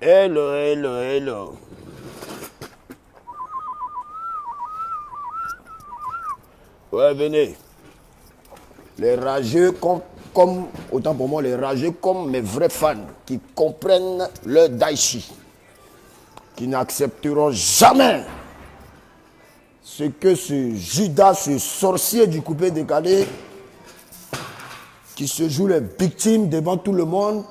Hello, hello, hello. Ouais, venez. Les rageux autant pour moi, les rageux comme mes vrais fans qui comprennent le Daichi, qui n'accepteront jamais ce que ce Judas, ce sorcier du coupé décalé, qui se joue les victimes devant tout le monde.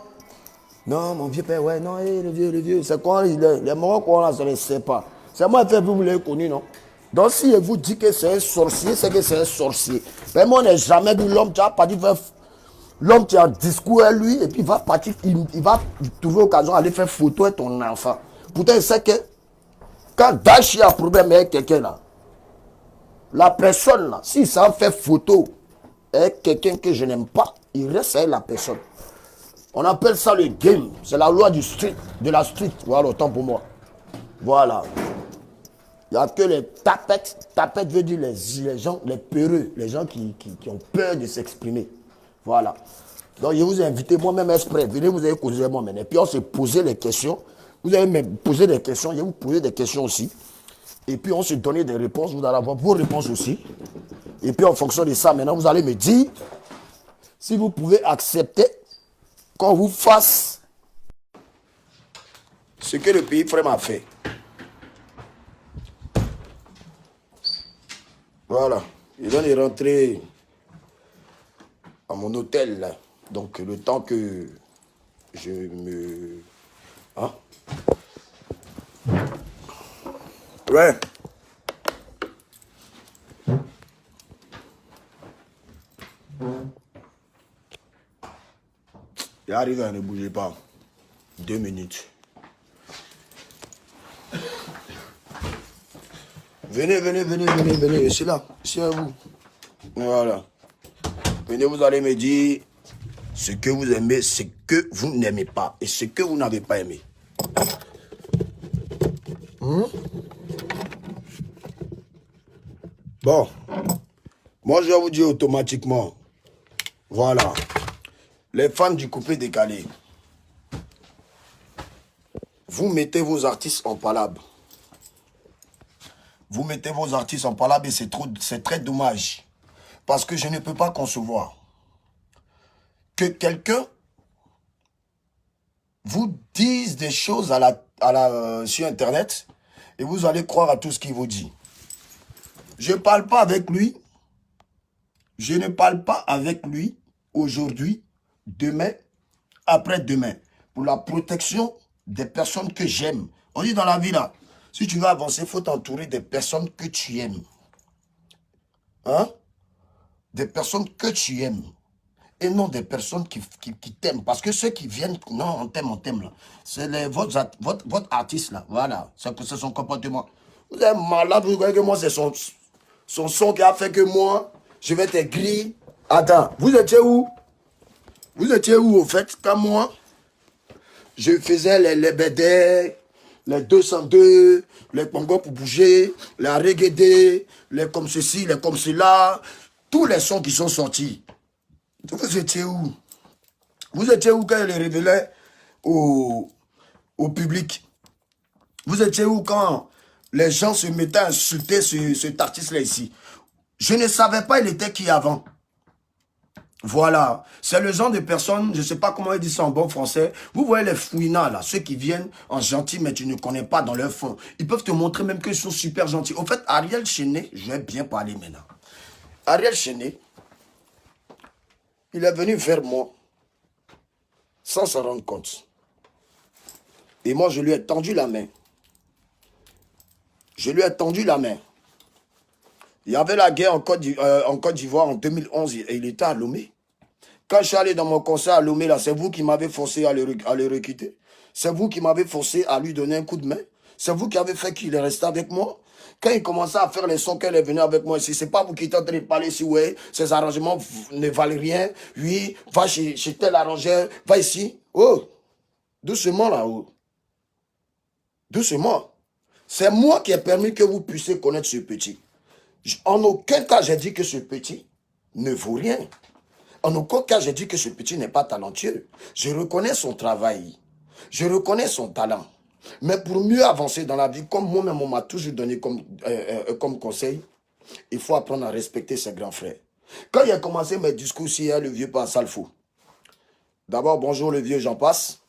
Non, mon vieux père, ouais, non, le vieux, c'est quoi, les morts qu'on a, ça ne sait pas. C'est moi qui vous l'avez connu, non? Donc si je vous dis que c'est un sorcier, c'est que c'est un sorcier. Mais moi, on n'a jamais vu l'homme qui a pas dit faire. L'homme qui a un discours à lui, et puis il va partir, il va trouver l'occasion d'aller faire photo avec ton enfant. Pourtant, il sait que quand Dashi a un problème avec quelqu'un là, la personne là, s'il s'en fait photo avec quelqu'un que je n'aime pas, il reste avec la personne. On appelle ça le game. C'est la loi du street, de la street. Voilà, autant pour moi. Voilà. Il n'y a que les tapettes. Tapettes veut dire les gens, les peureux, les gens qui ont peur de s'exprimer. Voilà. Donc, je vous ai invité moi-même exprès. Venez, vous allez causer moi maintenant. Et puis, on s'est posé les questions. Vous allez me poser des questions. Je vais vous poser des questions aussi. Et puis, on s'est donné des réponses. Vous allez avoir vos réponses aussi. Et puis, en fonction de ça, maintenant, vous allez me dire si vous pouvez accepter qu'on vous fasse ce que le pays frère m'a fait. Voilà. Je viens de rentrer à mon hôtel, là. Donc, le temps que je me... Hein? Ouais. J'arrive, ne bougez pas. 2 minutes. Venez, je suis là, je suis à vous. Voilà. Venez, vous allez me dire ce que vous aimez, ce que vous n'aimez pas et ce que vous n'avez pas aimé. Bon, moi je vais vous dire automatiquement, voilà, les fans du coupé décalé, vous mettez vos artistes en palabre. Vous mettez vos artistes en palabre et c'est très dommage. Parce que je ne peux pas concevoir que quelqu'un vous dise des choses sur Internet et vous allez croire à tout ce qu'il vous dit. Je ne parle pas avec lui. Je ne parle pas avec lui aujourd'hui, demain, après-demain. Pour la protection des personnes que j'aime. On dit dans la vie là, si tu veux avancer, il faut t'entourer des personnes que tu aimes. Hein? Des personnes que tu aimes. Et non des personnes qui t'aiment. Parce que ceux qui viennent, non, on t'aime là. C'est votre artiste là. Voilà. C'est son comportement. Vous êtes malade, vous voyez que moi, c'est son son qui a fait que moi, je vais être gris. Attends, vous étiez où? Vous étiez où au fait? Quand moi, je faisais les BD, les 202, les Congo pour bouger, les reggae, les comme ceci, les comme cela, tous les sons qui sont sortis. Vous étiez où? Vous étiez où quand je les révélais au public? Vous étiez où quand les gens se mettaient à insulter cet artiste-là ici? Je ne savais pas il était qui avant. Voilà, c'est le genre de personnes, je ne sais pas comment ils disent ça en bon français. Vous voyez les fouinants là, ceux qui viennent en gentil mais tu ne connais pas dans leur fond. Ils peuvent te montrer même qu'ils sont super gentils. Au fait, Ariel Chenet, je vais bien parler maintenant. Ariel Chenet, il est venu vers moi sans s'en rendre compte. Et moi, je lui ai tendu la main. Je lui ai tendu la main. Il y avait la guerre en Côte d'Ivoire en 2011 et il était à Lomé. Quand je suis allé dans mon concert à Lomé, là, c'est vous qui m'avez forcé à le recruter. C'est vous qui m'avez forcé à lui donner un coup de main. C'est vous qui avez fait qu'il est resté avec moi. Quand il commençait à faire les sons qu'elle est venue avec moi ici, c'est pas vous qui êtes en train de parler ici, ouais, ces arrangements ne valent rien. Oui, va chez tel arrangeur, va ici. Oh, doucement là-haut. Doucement. C'est moi qui ai permis que vous puissiez connaître ce petit. En aucun cas, j'ai dit que ce petit ne vaut rien. En aucun cas, j'ai dit que ce petit n'est pas talentueux. Je reconnais son travail. Je reconnais son talent. Mais pour mieux avancer dans la vie, comme moi-même, on m'a toujours donné comme conseil, il faut apprendre à respecter ses grands frères. Quand il a commencé mes discours hier, le vieux pas sale fou. D'abord, bonjour le vieux, j'en passe.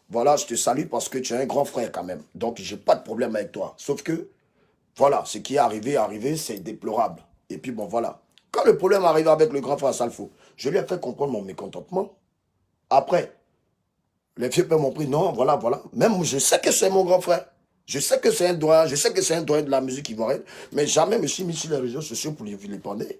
Voilà, je te salue parce que tu es un grand frère quand même. Donc, j'ai pas de problème avec toi. Sauf que, voilà, ce qui est arrivé, c'est déplorable. Et puis, bon, voilà. Quand le problème arrive avec le grand frère Salfo, je lui ai fait comprendre mon mécontentement. Après, les vieux pères m'ont pris, non, voilà, voilà. Même, je sais que c'est mon grand frère. Je sais que c'est un doyen, de la musique ivoirienne. Mais jamais je me suis mis sur les réseaux sociaux pour les vilipender.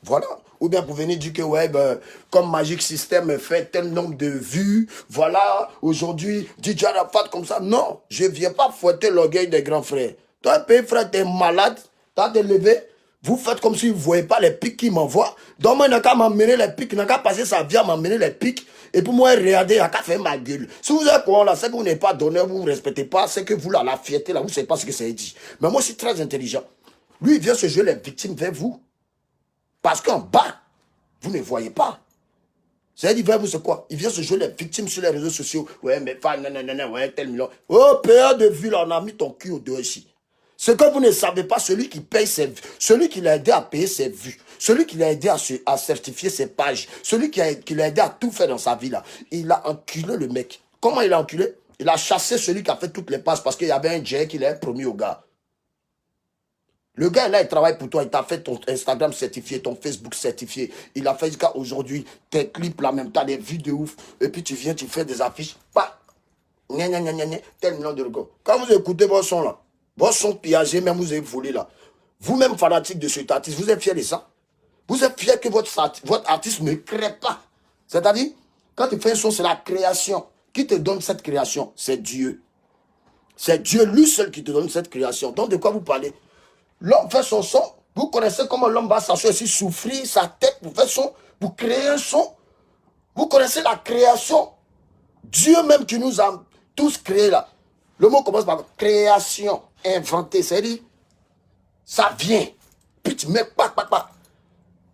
Voilà. Ou bien pour venir dire que, ouais, ben, comme Magic System fait tel nombre de vues, voilà, aujourd'hui, DJ Arafat comme ça. Non, je ne viens pas fouetter l'orgueil des grands frères. Toi, petit frère, t'es malade, t'as te levé, vous faites comme si vous ne voyez pas les pics qui m'envoient. Donc, moi, il n'a qu'à m'emmener les pics, il n'a qu'à passer sa vie à m'emmener les pics. Et pour moi, regarder, il n'a qu'à faire ma gueule. Si vous êtes quoi là, c'est que vous n'êtes pas donné, vous ne respectez pas, c'est que vous, là, la fierté, là, vous ne savez pas ce que c'est dit. Mais moi, je suis très intelligent. Lui, il vient se jouer les victimes vers vous. Parce qu'en bas, vous ne voyez pas. C'est-à-dire, il va vous, c'est quoi? Il vient se jouer les victimes sur les réseaux sociaux. Ouais, mais pas, non, ouais, tel million. Oh, payeur de vue, là, on a mis ton cul au dos ici. Ce que vous ne savez pas, celui qui paye ses vues, celui qui l'a aidé à payer ses vues, celui qui l'a aidé à certifier ses pages, celui qui l'a aidé à tout faire dans sa vie, là, il a enculé le mec. Comment il a enculé? Il a chassé celui qui a fait toutes les passes parce qu'il y avait un Jay qui l'a promis au gars. Le gars, là, il travaille pour toi. Il t'a fait ton Instagram certifié, ton Facebook certifié. Il a fait jusqu'à aujourd'hui tes clips là même. T'as des vues de ouf. Et puis tu viens, tu fais des affiches. Pas. Tel million de records. Quand vous écoutez vos sons là, vos sons pillagés, même vous avez volé là. Vous-même fanatique de cet artiste, vous êtes fier de ça? Vous êtes fier que votre artiste ne crée pas? C'est-à-dire, quand tu fais un son, c'est la création. Qui te donne cette création? C'est Dieu. C'est Dieu lui seul qui te donne cette création. Donc de quoi vous parlez? L'homme fait son son. Vous connaissez comment l'homme va s'asseoir ici, souffrir sa tête pour faire son, pour créer un son. Vous connaissez la création. Dieu même qui nous a tous créés là. Le mot commence par création, inventer. C'est-à-dire, ça vient. Puis tu mets pas.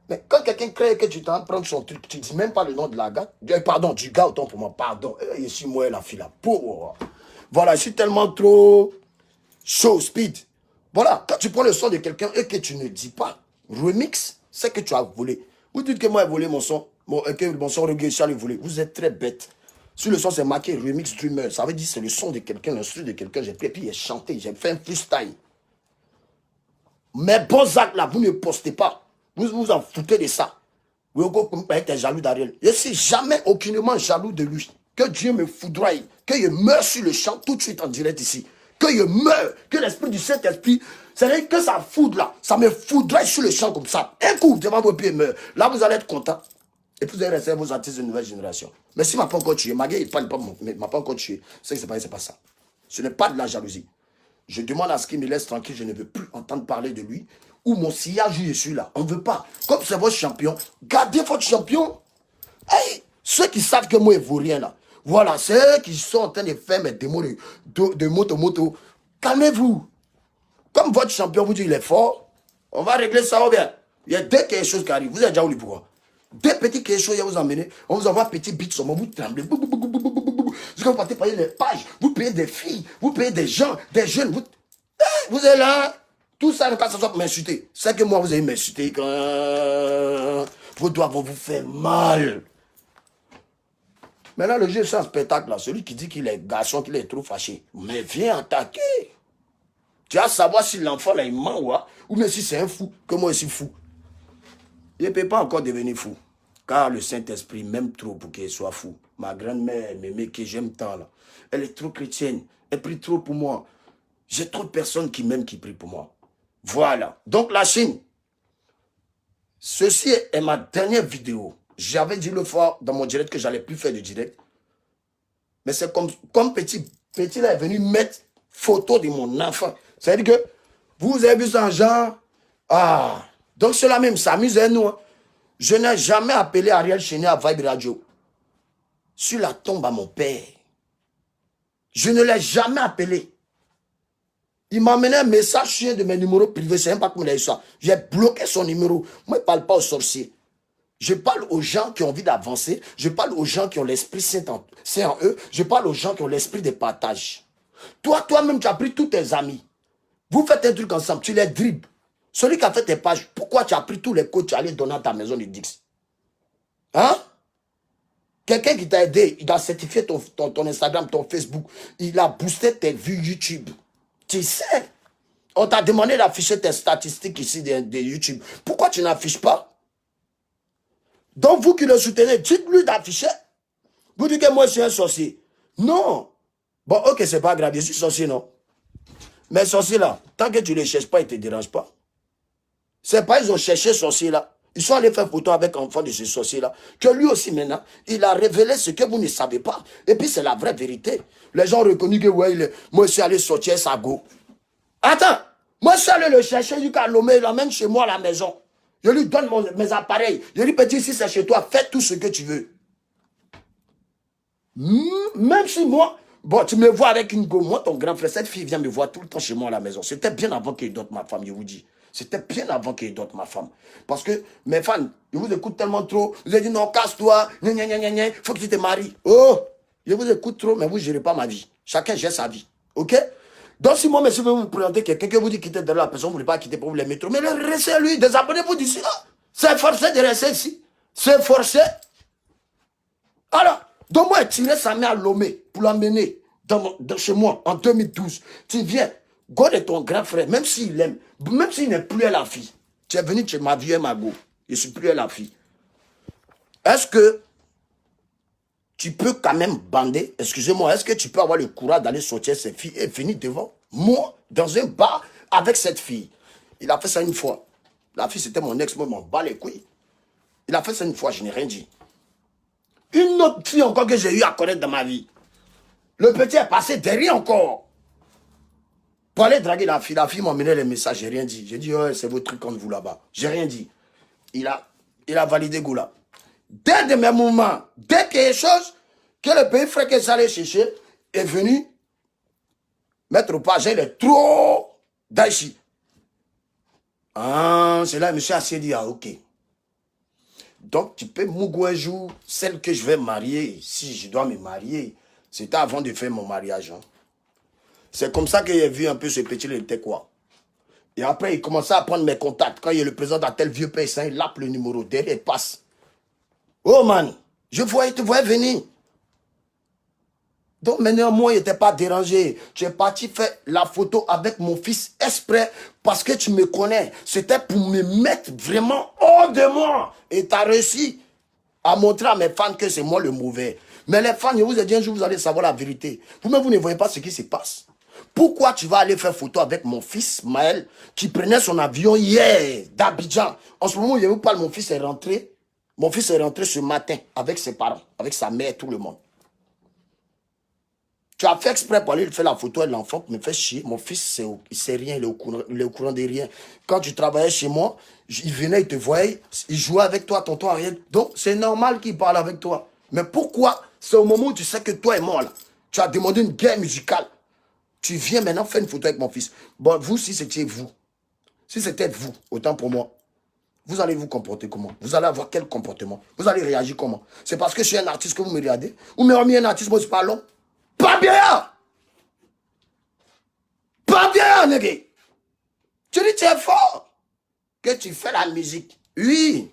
Mais quand quelqu'un crée et que tu t'en prends son truc, tu dis même pas le nom de la gars. Pardon, du gars, autant pour moi, pardon. Je suis moi la fille là. Voilà, je suis tellement trop chaud, speed. Voilà, quand tu prends le son de quelqu'un et que tu ne dis pas remix, c'est que tu as volé. Vous dites que moi j'ai volé mon son, que mon son reggae, je l'ai volé. Vous êtes très bête. Sur le son, c'est marqué remix dreamer. Ça veut dire que c'est le son de quelqu'un, l'instru de quelqu'un. J'ai pris et puis j'ai chanté, j'ai fait un freestyle. Mais bons actes là, vous ne postez pas. Vous vous en foutez de ça. Vous êtes jaloux d'Ariel. Je ne suis jamais aucunement jaloux de lui. Que Dieu me foudroie, que je meure sur le champ tout de suite en direct ici. Que je meure, que l'esprit du Saint-Esprit, c'est-à-dire que ça foudre là, ça me foudroie sur le champ comme ça. Un coup, devant vos pieds meurt. Là, vous allez être content. Et puis vous allez rester vos artistes de nouvelle génération. Mais s'il ne m'a pas encore tué, Magué, il parle pas, mais il m'a pas encore tué. C'est pas ça. Ce n'est pas de la jalousie. Je demande à ce qu'il me laisse tranquille, je ne veux plus entendre parler de lui. Ou mon sillage, je suis là. On ne veut pas. Comme c'est votre champion, gardez votre champion. Hey, ceux qui savent que moi, il ne vaut rien là. Voilà, c'est eux qui sont en train de faire mes démos de moto. Calmez-vous. Comme votre champion vous dit il est fort, on va régler ça ou bien. Il y a deux quelque chose qui arrivent. Vous avez déjà oublié pourquoi. Deux petits quelque chose, il va vous emmener. On vous envoie un petit beat sur moi, vous tremblez. Vous partez payer les pages, vous payez des filles, vous payez des gens, des jeunes. Vous êtes là. Tout ça, quand ça soit pour m'insulter. C'est que moi, vous allez m'insulter quand vos doigts vont vous faire mal. Maintenant, le jeu, c'est un spectacle là. Celui qui dit qu'il est garçon, qu'il est trop fâché. Mais viens attaquer. Tu vas savoir si l'enfant là, il ment ou même si c'est un fou, que moi je suis fou. Il ne peut pas encore devenir fou. Car le Saint-Esprit m'aime trop pour qu'il soit fou. Ma grand-mère m'aimait que j'aime tant là. Elle est trop chrétienne. Elle prie trop pour moi. J'ai trop de personnes qui m'aiment, qui prient pour moi. Voilà. Donc la Chine. Ceci est ma dernière vidéo. J'avais dit le fois dans mon direct que j'allais plus faire de direct. Mais c'est comme petit là est venu mettre photo de mon enfant. C'est-à-dire que vous avez vu ça en genre. Ah. Donc cela même s'amuse à nous. Hein. Je n'ai jamais appelé Ariel Chéné à Vibe Radio. Sur la tombe à mon père. Je ne l'ai jamais appelé. Il m'a amené un message chien de mes numéros privés. Je ne sais même pas comment il a eu ça. J'ai bloqué son numéro. Moi, je ne parle pas aux sorciers. Je parle aux gens qui ont envie d'avancer. Je parle aux gens qui ont l'esprit saint en eux. Je parle aux gens qui ont l'esprit de partage. Toi-même, tu as pris tous tes amis. Vous faites un truc ensemble, tu les dribbles. Celui qui a fait tes pages, pourquoi tu as pris tous les codes, tu es allé donner à ta maison de Dix? Hein? Quelqu'un qui t'a aidé, il a certifié ton Instagram, ton Facebook. Il a boosté tes vues YouTube. Tu sais. On t'a demandé d'afficher tes statistiques ici de YouTube. Pourquoi tu n'affiches pas? Donc vous qui le soutenez, dites-lui d'afficher. Vous dites que moi je suis un sorcier. Non. Bon, ok, c'est pas grave, je suis sorcier, non. Mais sorcier là, tant que tu ne les cherches pas, ils ne te dérangent pas. C'est pas ils ont cherché sorcier là. Ils sont allés faire photo avec l'enfant de ce sorcier-là. Que lui aussi, maintenant, il a révélé ce que vous ne savez pas. Et puis, c'est la vraie vérité. Les gens ont reconnu que, ouais, moi, je suis allé sortir sa go. Attends, moi, je suis allé le chercher, il l'amène chez moi à la maison. Je lui donne mes appareils. Je lui dis, si c'est chez toi, fais tout ce que tu veux. Même si moi, bon, tu me vois avec une go, moi, ton grand frère, cette fille vient me voir tout le temps chez moi à la maison. C'était bien avant qu'il dote ma femme, je vous dis. C'était bien avant qu'il dote ma femme. Parce que mes fans, ils vous écoutent tellement trop. Vous avez dit non, casse-toi, il faut que tu te maries. Oh, je vous écoute trop, mais vous ne gérez pas ma vie. Chacun gère sa vie. Ok? Donc si moi, monsieur, je veux vous présenter quelqu'un que vous dit quitter derrière la personne, vous ne voulez pas quitter pour vous les métros. Mais restez lui, désabonnez-vous d'ici là. C'est forcé de rester ici. C'est forcé. Alors, donc moi, tirer sa mère à Lomé pour l'emmener chez moi en 2012. Tu viens, go de ton grand frère, même s'il aime, même s'il n'est plus à la fille. Tu es venu chez ma vieille Mago. Je ne suis plus à la fille. Est-ce que tu peux quand même bander, excusez-moi, est-ce que tu peux avoir le courage d'aller sortir cette fille et venir devant moi, dans un bar, avec cette fille? Il a fait ça une fois. La fille, c'était mon ex, moi, m'en bat les couilles. Il a fait ça une fois, je n'ai rien dit. Une autre fille encore que j'ai eu à connaître dans ma vie. Le petit est passé derrière encore. Pour aller draguer la fille m'a amené les messages, j'ai rien dit. J'ai dit, oh, c'est votre truc contre vous là-bas. J'ai rien dit. Il a validé Goula. Dès de mes moments, dès qu'il y a quelque chose que le pays frère que j'allais chercher est venu mettre au pas, il est trop d'Aïchi. Ah, c'est là, monsieur Assé dit, ah, ok. Donc, tu peux m'ouguer un jour, celle que je vais marier, si je dois me marier, c'était avant de faire mon mariage. Hein. C'est comme ça que j'ai vu un peu ce petit, il était quoi. Et après, il commençait à prendre mes contacts. Quand il y a le président d'un tel vieux pays, il lappe le numéro, derrière, il passe. Oh man, je te voyais venir. Donc maintenant, moi, il n'était pas dérangé. Tu es parti faire la photo avec mon fils exprès parce que tu me connais. C'était pour me mettre vraiment hors de moi. Et tu as réussi à montrer à mes fans que c'est moi le mauvais. Mais les fans, je vous ai dit un jour, vous allez savoir la vérité. Vous-même, vous ne voyez pas ce qui se passe. Pourquoi tu vas aller faire photo avec mon fils, Maël, qui prenait son avion hier d'Abidjan? En ce moment, je vous parle, mon fils est rentré. Mon fils est rentré ce matin avec ses parents, avec sa mère, tout le monde. Tu as fait exprès pour aller faire la photo et l'enfant me fait chier. Mon fils, il ne sait rien, il est au courant de rien. Quand tu travaillais chez moi, il venait, il te voyait, il jouait avec toi, tonton Ariel. Donc, c'est normal qu'il parle avec toi. Mais pourquoi? C'est au moment où tu sais que toi et moi, là, tu as demandé une guerre musicale. Tu viens maintenant faire une photo avec mon fils. Bon, vous, si c'était vous, autant pour moi, vous allez vous comporter comment? Vous allez avoir quel comportement? Vous allez réagir comment? C'est parce que je suis un artiste que vous me regardez? Ou me remis un artiste, moi, je parle long? Pas bien! Pas bien, nègre! Tu dis, tu es fort! Que tu fais la musique. Oui!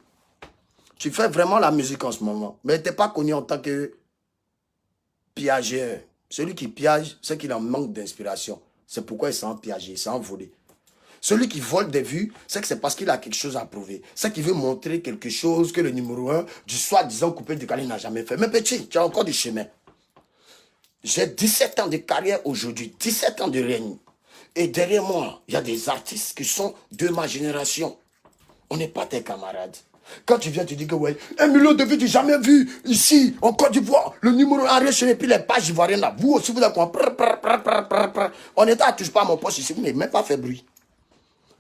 Tu fais vraiment la musique en ce moment. Mais tu n'es pas connu en tant que piageur. Celui qui piage, c'est qu'il en manque d'inspiration. C'est pourquoi il s'est en piagé, il s'est envolé. Celui qui vole des vues, c'est que c'est parce qu'il a quelque chose à prouver. C'est qu'il veut montrer quelque chose que le numéro 1 du soi-disant coupé de Cali n'a jamais fait. Mais petit, tu as encore du chemin. J'ai 17 ans de carrière aujourd'hui, 17 ans de règne. Et derrière moi, il y a des artistes qui sont de ma génération. On n'est pas tes camarades. Quand tu viens, tu dis que ouais, 1 million de vues, tu n'as jamais vu ici, en Côte d'Ivoire, le numéro 1 et puis les pages ivoiriennes là. Vous aussi, vous avez quoi? On est à touche pas à mon poste ici, vous n'avez même pas fait bruit.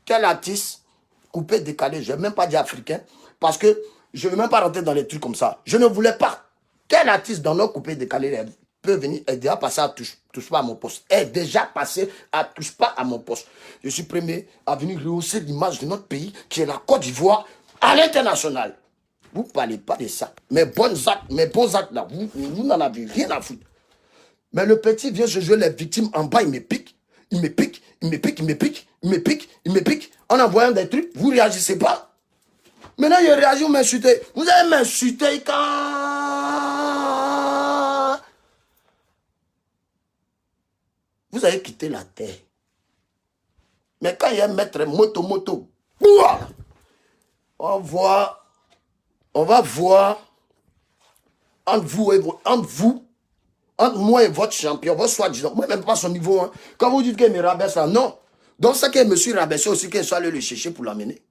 Quel artiste coupé, décalé, je n'ai même pas dit africain, parce que je ne vais même pas rentrer dans les trucs comme ça. Je ne voulais pas. Quel artiste dans nos coupés, décalés peut venir, est déjà passé à touche pas à mon poste. Est déjà passé à touche pas à mon poste. Je suis premier à venir rehausser l'image de notre pays, qui est la Côte d'Ivoire, à l'international. Vous ne parlez pas de ça. Mes bons actes là, vous n'en avez rien à foutre. Mais le petit vient se jouer les victimes en bas, il me pique. Il me pique, il me pique, il me pique, il me pique, il me pique. En envoyant des trucs, vous ne réagissez pas. Maintenant, il réagit, vous m'insultez. Vous allez m'insulter quand vous avez quitté la terre. Mais quand il y a un maître moto, on va voir entre moi et votre champion, votre soi-disant, moi même pas son niveau. Hein. Quand vous dites qu'il me rabaisse là, non. Donc c'est qu'il me suis rabaissé aussi, qu'il soit allé le chercher pour l'amener.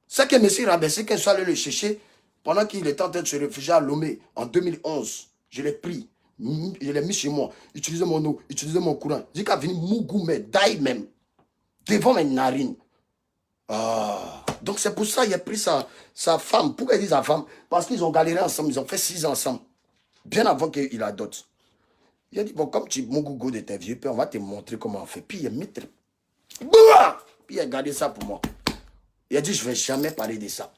C'est qu'il me suis rabaissé, qu'il soit allé le chercher pendant qu'il était en train de se réfugier à Lomé en 2011. Je l'ai pris, je l'ai mis chez moi, utilisé mon eau, utilisé mon courant. J'ai qu'à venir Mougoumé, d'aille même, devant mes narines. Ah. Donc c'est pour ça qu'il a pris sa femme. Pourquoi il dit sa femme? Parce qu'ils ont galéré ensemble, ils ont fait 6 ans ensemble. Bien avant qu'il adopte. Il a dit, bon, comme tu es mon gogo de tes vieux pères, on va te montrer comment on fait. Puis il a mis... Puis il a gardé ça pour moi. Il a dit, je ne vais jamais parler de ça.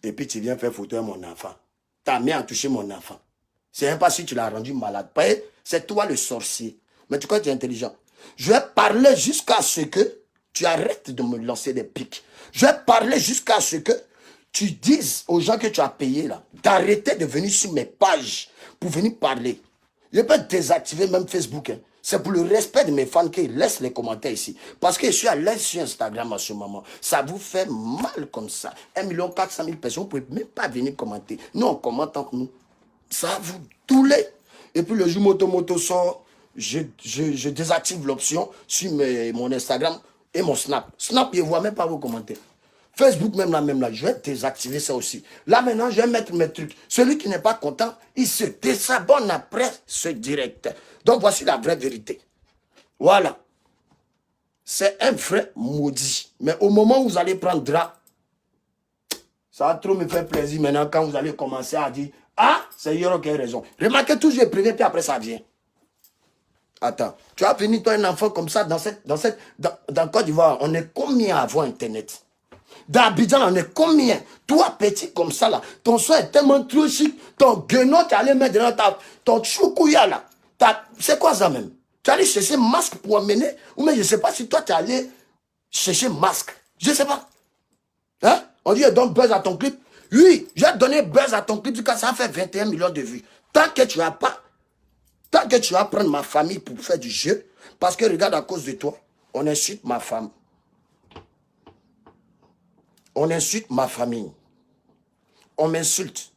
Et puis tu viens faire photo à mon enfant. Ta mère a touché mon enfant. C'est même pas si tu l'as rendu malade. C'est toi le sorcier. Mais tu crois que tu es intelligent. Je vais parler jusqu'à ce que tu arrêtes de me lancer des pics. Je vais parler jusqu'à ce que tu dises aux gens que tu as payé là, d'arrêter de venir sur mes pages pour venir parler. Je peux désactiver même Facebook. Hein. C'est pour le respect de mes fans qu'ils laissent les commentaires ici. Parce que je suis à l'aise sur Instagram en ce moment. Ça vous fait mal comme ça. 1 400 000 personnes, vous ne pouvez même pas venir commenter. Nous, on commente entre nous. Ça vous doulez. Et puis le jour moto sort, je désactive l'option sur mon Instagram et mon Snap. Snap, je ne vois même pas vos commentaires. Facebook, même là, je vais désactiver ça aussi. Là, maintenant, je vais mettre mes trucs. Celui qui n'est pas content, il se désabonne après ce direct. Donc, voici la vraie vérité. Voilà. C'est un vrai maudit. Mais au moment où vous allez prendre drap, ça va trop me faire plaisir maintenant quand vous allez commencer à dire « Ah, c'est Yoro qui a raison. » Remarquez, toujours je préviens, puis après ça vient. Attends, tu as fini toi un enfant comme ça dans Côte d'Ivoire, on est combien à avoir Internet? D'Abidjan, on est combien? Toi, petit comme ça, là, ton son est tellement trop chic, ton guenon, tu allais mettre dans ton choukouya, là. C'est quoi ça même? Tu allais chercher masque pour amener? Ou mais je ne sais pas si toi, tu allais chercher masque. Je ne sais pas. Hein? On dit, donne buzz à ton clip. Oui, j'ai donné buzz à ton clip, ça fait 21 millions de vues. Tant que tu vas prendre ma famille pour faire du jeu, parce que regarde, à cause de toi, on insulte ma femme. On insulte ma famille. On m'insulte.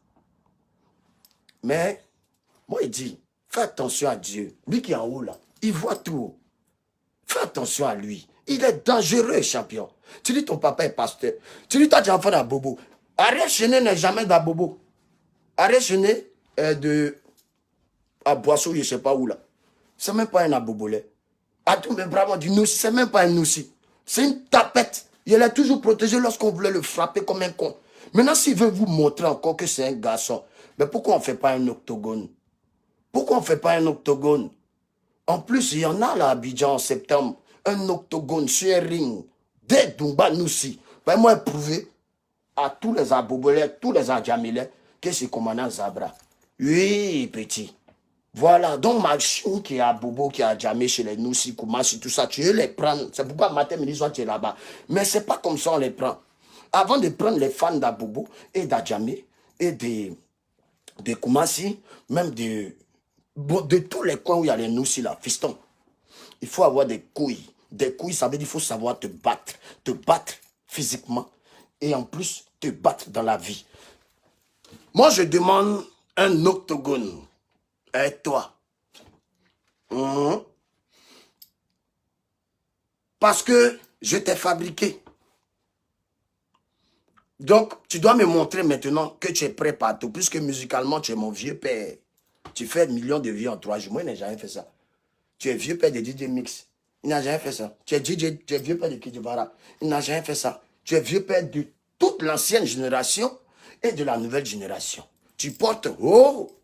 Mais, moi, il dit, fais attention à Dieu. Lui qui est en haut, là, il voit tout. Fais attention à lui. Il est dangereux, champion. Tu dis, ton papa est pasteur. Tu dis, toi, tu es enfant d'un bobo. Arrête Chené n'est jamais d'un bobo. Arrête Chené est à Boisseau, je ne sais pas où, là. C'est même pas un abobolé. À tous mes bravos du Noussi, c'est même pas un Noussi. C'est une tapette. Il est toujours protégé lorsqu'on voulait le frapper comme un con. Maintenant, s'il veut vous montrer encore que c'est un garçon, mais pourquoi on ne fait pas un octogone? Pourquoi on ne fait pas un octogone? En plus, il y en a là à Abidjan en septembre, un octogone sur un ring, dès Dumba Noussi. Ben, moi, prouver à tous les abobolais, tous les adjamilais, que c'est commandant Zabra. Oui, petit. Voilà, donc Maxime qui est à Bobo, qui a jamais chez les Noussi, Koumassi, tout ça, tu veux les prendre. C'est pourquoi matin, midi, soir, tu es là-bas. Mais c'est pas comme ça on les prend. Avant de prendre les fans d'Abobo et d'Adjamé et de Koumassi, même de tous les coins où il y a les Noussi là, fiston, il faut avoir des couilles. Des couilles, ça veut dire qu'il faut savoir te battre physiquement et en plus te battre dans la vie. Moi, je demande un octogone. Et toi? Parce que je t'ai fabriqué. Donc, tu dois me montrer maintenant que tu es prêt partout. Puisque musicalement, tu es mon vieux père. Tu fais millions de vues en 3 jours. Moi, il n'a jamais fait ça. Tu es vieux père de DJ Mix. Il n'a jamais fait ça. Tu es vieux père de Kidjibara. Il n'a jamais fait ça. Tu es vieux père de toute l'ancienne génération et de la nouvelle génération. Tu portes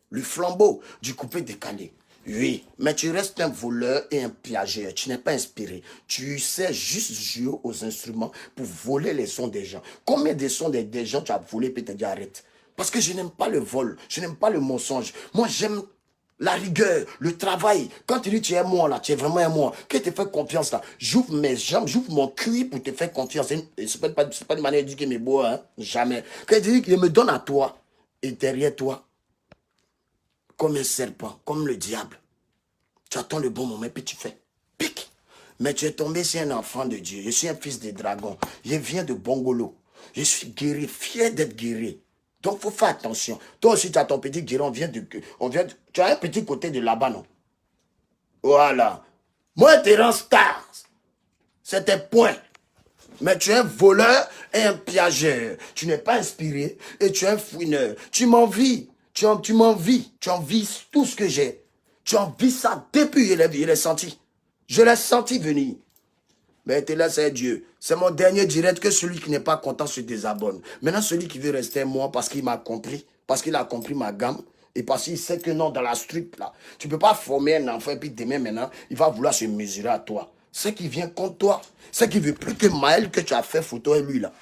le flambeau du coupé décalé. Oui, mais tu restes un voleur et un piageur. Tu n'es pas inspiré. Tu sais juste jouer aux instruments pour voler les sons des gens. Combien de sons des gens tu as volé et tu as dit arrête? Parce que je n'aime pas le vol. Je n'aime pas le mensonge. Moi, j'aime la rigueur, le travail. Quand tu dis tu es moi là, tu es vraiment un moi. Que te fais confiance là. J'ouvre mes jambes, j'ouvre mon cuir pour te faire confiance. Ce n'est pas une manière de dire que mes beaux, hein. Jamais. Quand tu dis qu'il me donne à toi et derrière toi, comme un serpent, comme le diable. Tu attends le bon moment et puis tu fais pic. Mais tu es tombé sur un enfant de Dieu. Je suis un fils de dragon. Je viens de Bongolo. Je suis guéri, fier d'être guéri. Donc, il faut faire attention. Toi aussi, tu as ton petit guéri. Tu as un petit côté de là-bas, non? Voilà. Moi, tu es star. C'était point. Mais tu es un voleur et un piageur. Tu n'es pas inspiré et tu es un fouineur. Tu m'envies. Tu m'envies. Tu envies tout ce que j'ai. Tu envies ça depuis je l'ai senti. Je l'ai senti venir. Mais t'es là, c'est Dieu. C'est mon dernier direct que celui qui n'est pas content se désabonne. Maintenant, celui qui veut rester moi parce qu'il m'a compris, parce qu'il a compris ma gamme, et parce qu'il sait que non, dans la street, là, tu ne peux pas former un enfant et puis demain, maintenant, il va vouloir se mesurer à toi. C'est qui vient contre toi. C'est qui veut plus que Maël que tu as fait photo et lui, là.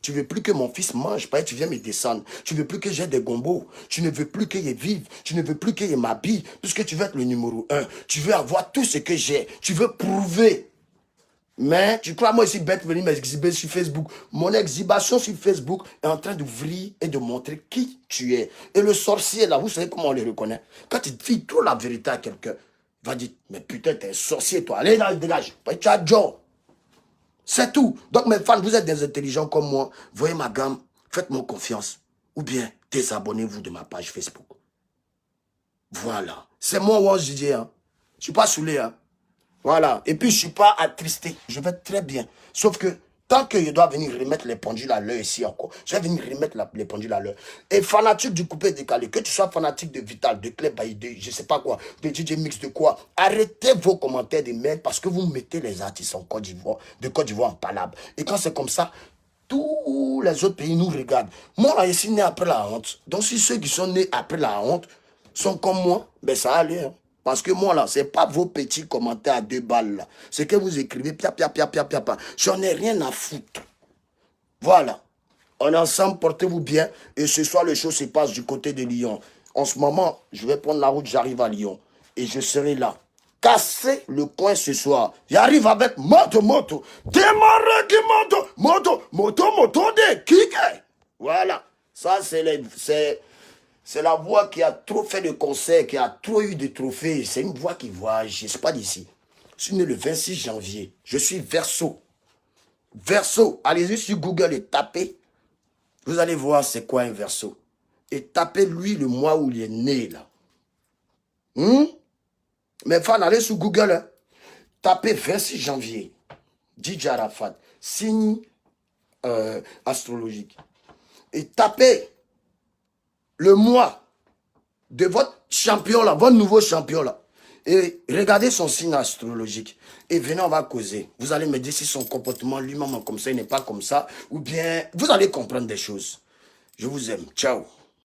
Tu veux plus que mon fils mange, tu viens me descendre. Tu veux plus que j'ai des gombos. Tu ne veux plus qu'il vive. Tu ne veux plus qu'il m'habille. Puisque tu veux être le numéro 1. Tu veux avoir tout ce que j'ai. Tu veux prouver. Mais tu crois, moi ici, bête, venir m'exhiber sur Facebook. Mon exhibition sur Facebook est en train d'ouvrir et de montrer qui tu es. Et le sorcier, là, vous savez comment on le reconnaît? Quand tu dis trop la vérité à quelqu'un, il va dire, mais putain, t'es un sorcier, toi. Allez, dégage. Tu as Joe. C'est tout. Donc, mes fans, vous êtes des intelligents comme moi. Voyez ma gamme. Faites-moi confiance. Ou bien, désabonnez-vous de ma page Facebook. Voilà. C'est moi, Wons DJ. Hein. Je ne suis pas saoulé. Hein. Voilà. Et puis, je ne suis pas attristé. Je vais très bien. Sauf que, tant que je dois venir remettre les pendules à l'heure ici encore, je vais venir remettre les pendules à l'heure. Et fanatique du coupé décalé, que tu sois fanatique de Vital, de Club Baï, de je ne sais pas quoi, de DJ Mix, de quoi, arrêtez vos commentaires de merde parce que vous mettez les artistes en Côte d'Ivoire, de Côte d'Ivoire en palabre. Et quand c'est comme ça, tous les autres pays nous regardent. Moi, là, je suis né après la honte. Donc, si ceux qui sont nés après la honte sont comme moi, ben ça allait. Hein. Parce que moi, là, ce n'est pas vos petits commentaires à 2 balles, là. C'est que vous écrivez, pia, pia, pia, pia, pia, pia. J'en ai rien à foutre. Voilà. On est ensemble, portez-vous bien. Et ce soir, les choses se passent du côté de Lyon. En ce moment, je vais prendre la route, j'arrive à Lyon. Et je serai là. Casser le coin ce soir. J'arrive avec moto. Démarrer qui moto de kick. Voilà. Ça, c'est la voix qui a trop fait de concerts, qui a trop eu de trophées. C'est une voix qui voyage. Je ne suis pas d'ici. Je suis né le 26 janvier. Je suis Verseau. Verseau. Allez-y sur Google et tapez. Vous allez voir c'est quoi un Verseau. Et tapez lui le mois où il est né là. Mais fans, allez sur Google. Hein. Tapez 26 janvier. DJ Arafat. Signe astrologique. Et tapez le mois de votre champion là, votre nouveau champion là. Et regardez son signe astrologique. Et venez, on va causer. Vous allez me dire si son comportement lui-même comme ça, il n'est pas comme ça. Ou bien, vous allez comprendre des choses. Je vous aime. Ciao.